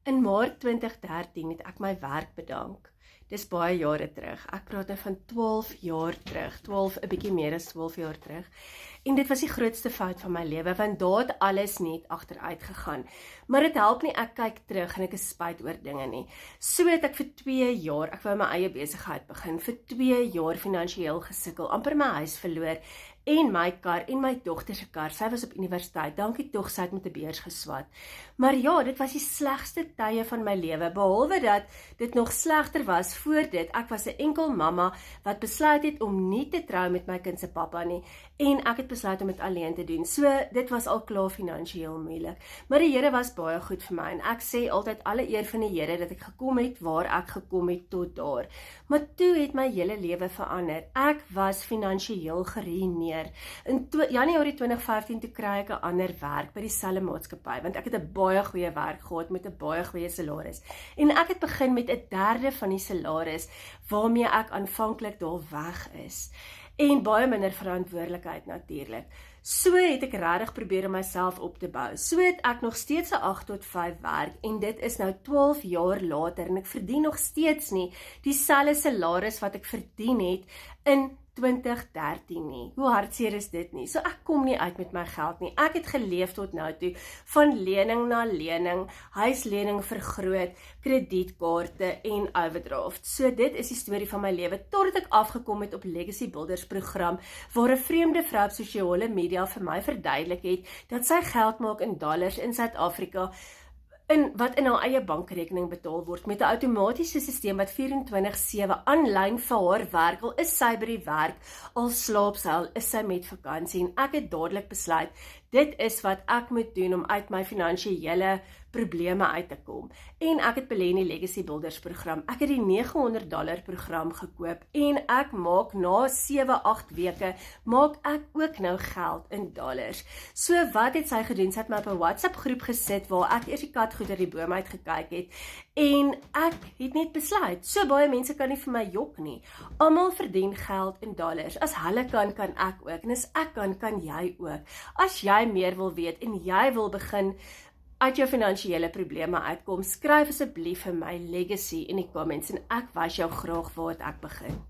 In Maart 2013 het ek my werk bedank. Dis baie jare terug. Ek praat nou van 12 jaar terug. 'n bietjie meer as 12 jaar terug. En dit was die grootste fout van my lewe, want daar het alles net agteruit gegaan. Maar dit help nie, ek kyk terug en ek is spyt oor dinge nie. So het ek vir 2 jaar, ek wou my eie besigheid begin, vir 2 jaar finansiëel gesukkel, amper my huis verloor, en my kar, en my dogter se kar. Sy was op universiteit, dankie tog, sy het met 'n beurs geswat. Maar ja, dit was die slegste tye van my lewe, behalwe dat dit nog slegter was voor dit. Ek was 'n enkel mamma wat besluit het om nie te trou met my kind se pappa nie, en ek het besluit om dit alleen te doen. So, dit was al klaar finansiëel moeilik. Maar die Here was baie goed vir my, en ek sê altyd alle eer van die Here dat ek gekom het waar ek gekom het tot daar. Maar toe het my hele lewe verander. Ek was finansiëel geruïneer. In Januarie 2015 toe kry ek 'n ander werk by dieselfde maatskappy, want ek het 'n baie goeie werk gehad met 'n baie goeie salaris. En ek het begin met 1/3 van die salaris waarmee ek aanvanklik daar weg is. En baie minder verantwoordelikheid natuurlik. So het ek regtig probeer om myself op te bou. So het ek nog steeds 'n 8 tot 5 werk, en dit is nou 12 jaar later, en ek verdien nog steeds nie dieselfde salaris wat ek verdien het in 2013 nie. Hoe hartseer is dit nie? So ek kom nie uit met my geld nie. Ek het geleef tot nou toe, van lening na lening, huislening vergroot, kredietkaarte en overdraft. So dit is die storie van my lewe, totdat ek afgekom het op Legacy Builders program, waar 'n vreemde vrou op sosiale media vir my verduidelik het, dat sy geld maak in dollars in Suid-Afrika, wat in haar eie bankrekening betaal word, met 'n outomatiese stelsel wat 24/7 aanlyn vir haar werk, al is sy by die werk, al slaap sy, al is sy met vakansie, en ek het dadelik besluit, dit is wat ek moet doen om uit my finansiële probleme uit te kom. En ek het belê in die Legacy Builders program. Ek het die $900 program gekoop, en ek maak na 7-8 weke, maak ek ook nou geld in dollars. So wat het sy gedoen? Sy het my op 'n WhatsApp groep gesit, waar ek eers die kat goed uit die boom uit gekyk het, en ek het net besluit, so baie mense kan nie vir my jok nie. Almal verdien geld in dollars. As hulle kan ek ook, en as ek kan jy ook. As jy meer wil weet, en jy wil begin uit jou finansiële probleme uitkom, skryf asseblief vir my Legacy in die comments, en ek wys jou graag waar ek begin.